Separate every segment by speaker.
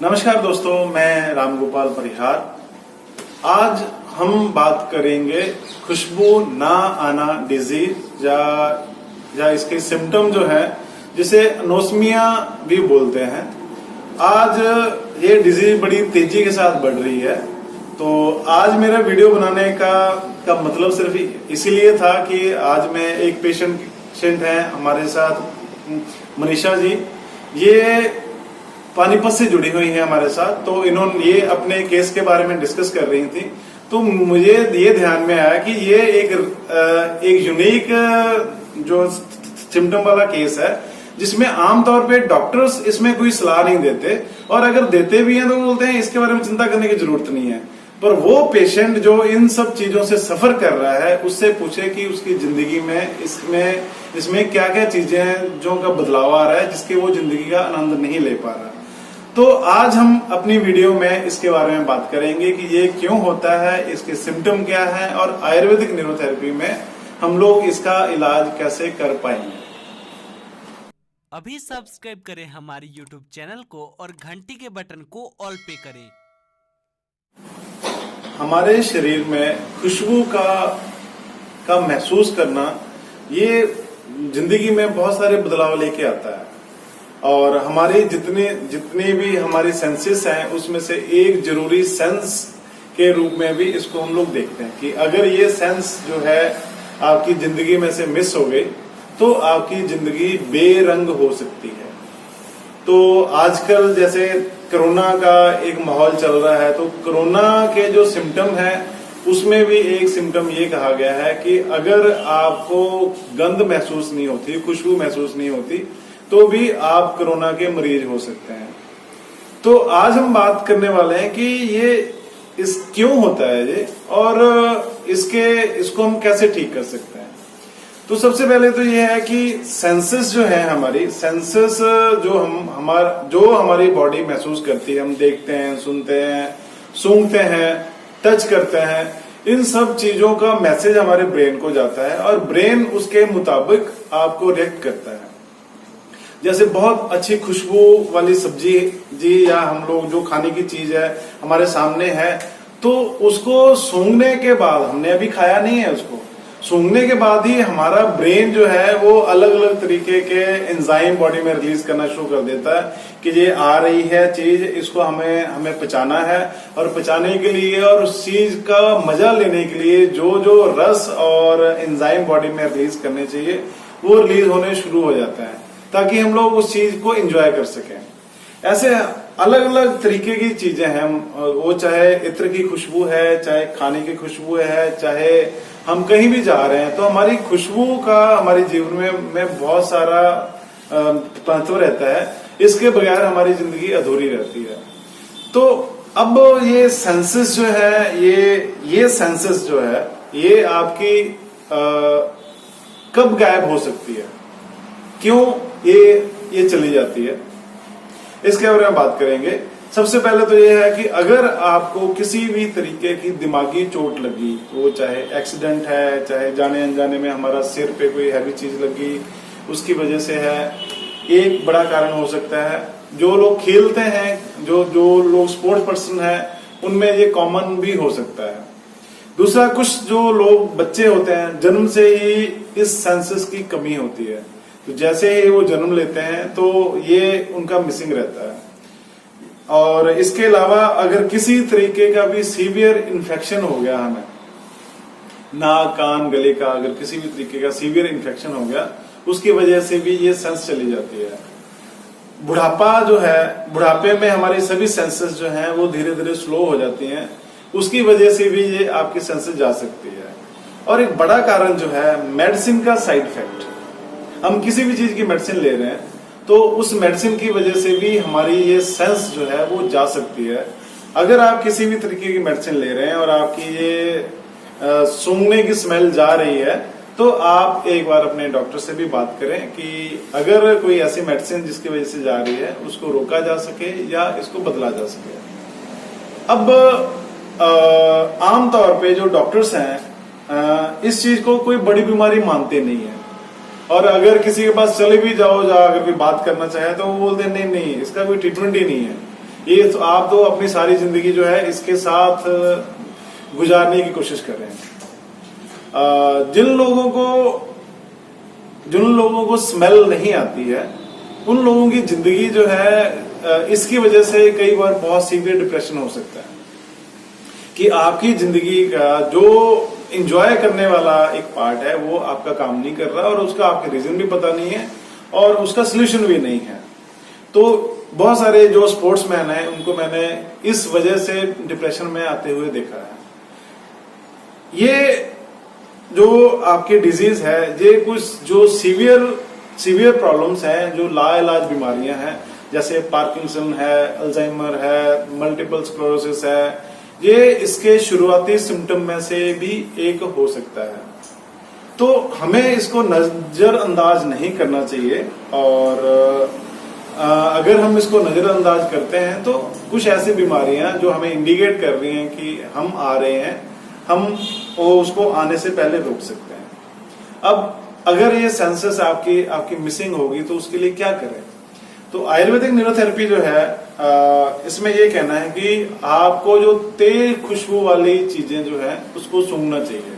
Speaker 1: नमस्कार दोस्तों, मैं रामगोपाल परिहार। आज हम बात करेंगे खुशबू ना आना डिजीज या इसके सिम्टम जो है जिसे अनोस्मिया भी बोलते हैं। आज ये डिजीज बड़ी तेजी के साथ बढ़ रही है, तो आज मेरा वीडियो बनाने का मतलब सिर्फ इसीलिए था कि आज मैं एक पेशेंट है हमारे साथ मनीषा जी, ये पानीपत से जुड़ी हुई है हमारे साथ। तो इन्होंने ये अपने केस के बारे में डिस्कस कर रही थी, तो मुझे ये ध्यान में आया कि ये एक यूनिक जो सिम्टम वाला केस है जिसमें आमतौर पे डॉक्टर्स इसमें कोई सलाह नहीं देते, और अगर देते भी हैं तो बोलते हैं इसके बारे में चिंता करने की जरूरत नहीं है। पर वो पेशेंट जो इन सब चीजों से सफर कर रहा है उससे पूछे कि उसकी जिंदगी में इसमें क्या क्या चीजें हैं जो का बदलाव आ रहा है जिसके वो जिंदगी का आनंद नहीं ले पा रहा। तो आज हम अपनी वीडियो में इसके बारे में बात करेंगे कि ये क्यों होता है, इसके सिम्टम क्या है, और आयुर्वेदिक न्यूरोथेरेपी में हम लोग इसका इलाज कैसे कर पाएंगे।
Speaker 2: अभी सब्सक्राइब करें हमारी YouTube चैनल को और घंटी के बटन को ऑल पे करें।
Speaker 1: हमारे शरीर में खुशबू का महसूस करना ये जिंदगी में बहुत सारे बदलाव लेके आता है, और हमारी जितनी भी हमारी सेंसेस हैं उसमें से एक जरूरी सेंस के रूप में भी इसको हम लोग देखते हैं कि अगर ये सेंस जो है आपकी जिंदगी में से मिस हो गई तो आपकी जिंदगी बेरंग हो सकती है। तो आजकल जैसे कोरोना का एक माहौल चल रहा है, तो कोरोना के जो सिम्टम है उसमें भी एक सिम्टम ये कहा गया है कि अगर आपको गंध महसूस नहीं होती, खुशबू महसूस नहीं होती, तो भी आप कोरोना के मरीज हो सकते हैं। तो आज हम बात करने वाले हैं कि ये क्यों होता है ये, और इसको हम कैसे ठीक कर सकते हैं। तो सबसे पहले तो ये है कि सेंसेस जो है हमारी सेंसेस जो हमारी बॉडी महसूस करती है, हम देखते हैं, सुनते हैं, सूंघते हैं, टच करते हैं, इन सब चीजों का मैसेज हमारे ब्रेन को जाता है और ब्रेन उसके मुताबिक आपको रिएक्ट करता है। जैसे बहुत अच्छी खुशबू वाली सब्जी जी या हम लोग जो खाने की चीज है हमारे सामने है, तो उसको सूंघने के बाद, हमने अभी खाया नहीं है, उसको सूंघने के बाद ही हमारा ब्रेन जो है वो अलग अलग तरीके के एंजाइम बॉडी में रिलीज करना शुरू कर देता है कि ये आ रही है चीज, इसको हमें पचाना है, और पचाने के लिए और उस चीज का मजा लेने के लिए जो रस और एंजाइम बॉडी में रिलीज करने चाहिए वो रिलीज होने शुरू हो जाता है ताकि हम लोग उस चीज को एंजॉय कर सकें। ऐसे अलग अलग तरीके की चीजें हैं, वो चाहे इत्र की खुशबू है, चाहे खाने की खुशबू है, चाहे हम कहीं भी जा रहे हैं, तो हमारी खुशबू का हमारे जीवन में बहुत सारा महत्व रहता है। इसके बगैर हमारी जिंदगी अधूरी रहती है। तो अब ये सेंसेस जो है ये सेंसेस जो है ये आपकी कब गायब हो सकती है, क्यों ये चली जाती है, इसके बारे में बात करेंगे। सबसे पहले तो ये है कि अगर आपको किसी भी तरीके की दिमागी चोट लगी, वो चाहे एक्सीडेंट है, चाहे जाने अनजाने में हमारा सिर पे कोई हैवी चीज लगी, उसकी वजह से है, एक बड़ा कारण हो सकता है। जो लोग खेलते हैं, जो लोग स्पोर्ट्स पर्सन है, उनमें ये कॉमन भी हो सकता है। दूसरा, कुछ जो लोग बच्चे होते हैं जन्म से ही इस सेंसेस की कमी होती है, तो जैसे ही वो जन्म लेते हैं तो ये उनका मिसिंग रहता है। और इसके अलावा अगर किसी तरीके का भी सीवियर इन्फेक्शन हो गया, हमें नाक, कान, गले का अगर किसी भी तरीके का सीवियर इन्फेक्शन हो गया, उसकी वजह से भी ये सेंस चली जाती है। बुढ़ापा जो है, बुढ़ापे में हमारी सभी सेंसेस जो हैं वो धीरे धीरे स्लो हो जाती हैं, उसकी वजह से भी ये आपकी सेंसेस जा सकती है। और एक बड़ा कारण जो है मेडिसिन का साइड इफेक्ट। हम किसी भी चीज की मेडिसिन ले रहे हैं तो उस मेडिसिन की वजह से भी हमारी ये सेंस जो है वो जा सकती है। अगर आप किसी भी तरीके की मेडिसिन ले रहे हैं और आपकी ये सूंघने की स्मेल जा रही है, तो आप एक बार अपने डॉक्टर से भी बात करें कि अगर कोई ऐसी मेडिसिन जिसकी वजह से जा रही है उसको रोका जा सके या इसको बदला जा सके। अब आमतौर पे जो डॉक्टर्स हैं इस चीज को कोई बड़ी बीमारी मानते नहीं है, और अगर किसी के पास चले भी जाओ, अगर कोई बात करना चाहे तो वो बोलते हैं नहीं इसका कोई ट्रीटमेंट ही नहीं है, ये तो आप तो अपनी सारी जिंदगी जो है इसके साथ गुजारने की कोशिश कर रहे हैं। जिन लोगों को स्मेल नहीं आती है, उन लोगों की जिंदगी जो है इसकी वजह से कई बार बहुत सीवियर डिप्रेशन हो सकता है कि आपकी जिंदगी का जो एंजॉय करने वाला एक पार्ट है वो आपका काम नहीं कर रहा और उसका आपके रीजन भी पता नहीं है और उसका सोल्यूशन भी नहीं है। तो बहुत सारे जो स्पोर्ट्समैन हैं उनको मैंने इस वजह से डिप्रेशन में आते हुए देखा है। ये जो आपकी डिजीज है, ये कुछ जो सीवियर प्रॉब्लम्स हैं, जो लाइलाज बीमारियां हैं, जैसे पार्किंसन है, अल्जाइमर है, मल्टीपल स्क्लेरोसिस है, ये इसके शुरुआती सिम्टम में से भी एक हो सकता है। तो हमें इसको नजरअंदाज नहीं करना चाहिए और अगर हम इसको नजरअंदाज करते हैं तो कुछ ऐसी बीमारियां जो हमें इंडिकेट कर रही हैं कि हम आ रहे हैं, हम उसको आने से पहले रोक सकते हैं। अब अगर ये सेंसेस आपकी मिसिंग होगी तो उसके लिए क्या करें? तो आयुर्वेदिक न्यूरोथेरेपी जो है इसमें ये कहना है कि आपको जो तेज खुशबू वाली चीजें जो है उसको सूंघना चाहिए।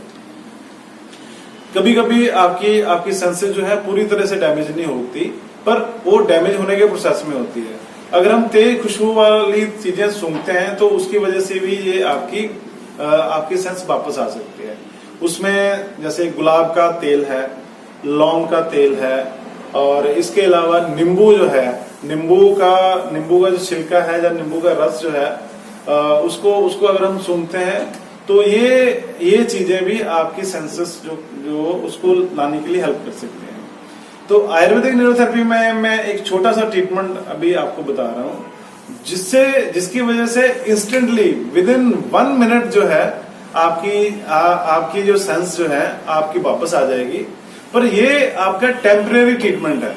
Speaker 1: कभी कभी आपकी सेंसेस जो है पूरी तरह से डैमेज नहीं होती, पर वो डैमेज होने के प्रोसेस में होती है। अगर हम तेज खुशबू वाली चीजें सूंघते हैं तो उसकी वजह से भी ये आपकी सेंस वापस आ सकती है। उसमें जैसे गुलाब का तेल है, लौंग का तेल है और इसके अलावा नींबू जो है, नींबू का जो छिलका है या नींबू का रस जो है उसको अगर हम सूंघते हैं तो ये चीजें भी आपकी सेंसेस जो उसको लाने के लिए हेल्प कर सकती हैं। तो आयुर्वेदिक न्यूरोथेरेपी में मैं एक छोटा सा ट्रीटमेंट अभी आपको बता रहा हूं जिसकी वजह से इंस्टेंटली विद इन 1 मिनट जो है आपकी जो सेंस जो है आपकी वापस आ जाएगी। पर ये आपका टेम्परेरी ट्रीटमेंट है।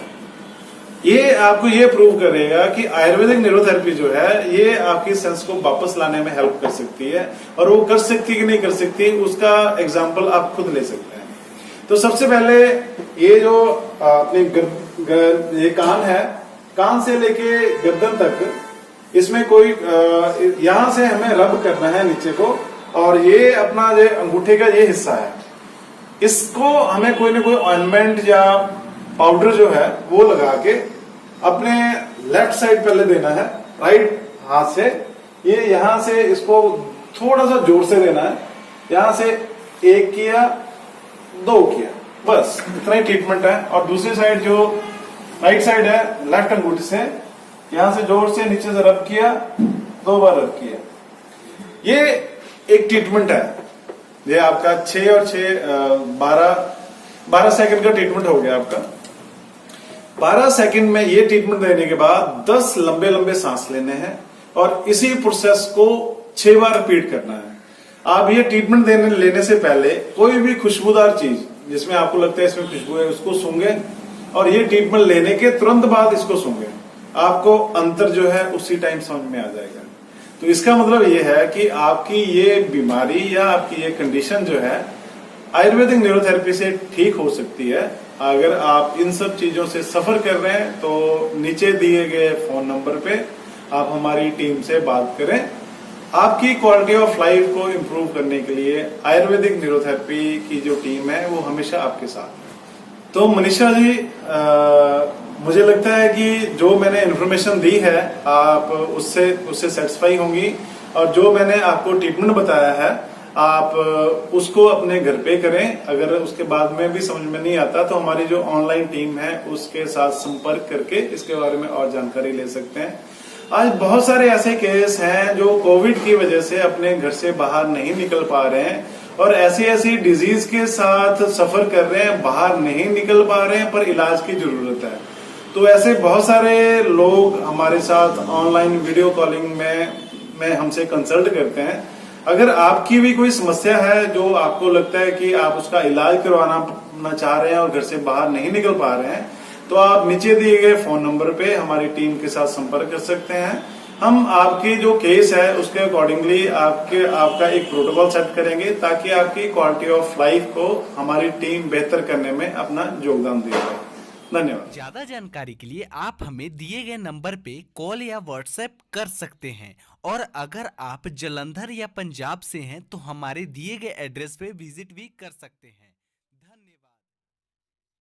Speaker 1: ये आपको ये प्रूव करेगा कि आयुर्वेदिक न्यूरोथेरेपी जो है ये आपकी सेंस को वापस लाने में हेल्प कर सकती है, और वो कर सकती कि नहीं कर सकती उसका एग्जाम्पल आप खुद ले सकते हैं। तो सबसे पहले ये जो अपने ये कान है, कान से लेके गर्दन तक, इसमें कोई यहां से हमें रब करना है नीचे को, और ये अपना ये अंगूठे का ये हिस्सा है, इसको हमें कोई ना कोई ऑइंटमेंट या पाउडर जो है वो लगा के अपने लेफ्ट साइड पहले देना है, राइट हाथ से। ये यहां से इसको थोड़ा सा जोर से देना है, यहां से 1 किया 2 किया, बस इतना ही ट्रीटमेंट है। और दूसरी साइड जो राइट साइड है, लेफ्ट अंगूठे से यहां से जोर से नीचे से रब किया, 2 बार रब किया। ये एक ट्रीटमेंट है। ये आपका 6 और 6 12 सेकंड का ट्रीटमेंट हो गया आपका। 12 सेकंड में ये ट्रीटमेंट देने के बाद 10 लंबे लंबे सांस लेने हैं और इसी प्रोसेस को 6 बार रिपीट करना है। आप ये ट्रीटमेंट लेने से पहले कोई भी खुशबूदार चीज जिसमें आपको लगता है इसमें खुशबू है उसको सूंघे, और ये ट्रीटमेंट लेने के तुरंत बाद इसको सूंघे। आपको अंतर जो है उसी टाइम समझ में आ जाएगा। तो इसका मतलब ये है कि आपकी ये बीमारी या आपकी ये कंडीशन जो है आयुर्वेदिक न्यूरोथेरेपी से ठीक हो सकती है। अगर आप इन सब चीजों से सफर कर रहे हैं तो नीचे दिए गए फोन नंबर पे आप हमारी टीम से बात करें। आपकी क्वालिटी ऑफ लाइफ को इम्प्रूव करने के लिए आयुर्वेदिक न्यूरोथेरेपी की जो टीम है वो हमेशा आपके साथ है। तो मनीषा जी, मुझे लगता है कि जो मैंने इन्फॉर्मेशन दी है आप उससे सेटिस्फाई होंगी, और जो मैंने आपको ट्रीटमेंट बताया है आप उसको अपने घर पे करें। अगर उसके बाद में भी समझ में नहीं आता तो हमारी जो ऑनलाइन टीम है उसके साथ संपर्क करके इसके बारे में और जानकारी ले सकते हैं। आज बहुत सारे ऐसे केस हैं जो कोविड की वजह से अपने घर से बाहर नहीं निकल पा रहे हैं और ऐसी डिजीज के साथ सफर कर रहे हैं, बाहर नहीं निकल पा रहे हैं, पर इलाज की जरूरत है। तो ऐसे बहुत सारे लोग हमारे साथ ऑनलाइन वीडियो कॉलिंग में हमसे कंसल्ट करते हैं। अगर आपकी भी कोई समस्या है जो आपको लगता है कि आप उसका इलाज करवाना चाह रहे हैं और घर से बाहर नहीं निकल पा रहे हैं, तो आप नीचे दिए गए फोन नंबर पे हमारी टीम के साथ संपर्क कर सकते हैं। हम आपकी जो केस है उसके अकॉर्डिंगली आपका एक प्रोटोकॉल सेट करेंगे ताकि आपकी क्वालिटी ऑफ लाइफ को हमारी टीम बेहतर करने में अपना योगदान दे। धन्यवाद।
Speaker 2: ज्यादा जानकारी के लिए आप हमें दिए गए नंबर पे कॉल या व्हाट्सएप कर सकते हैं। और अगर आप जलंधर या पंजाब से हैं तो हमारे दिए गए एड्रेस पे विजिट भी कर सकते हैं। धन्यवाद।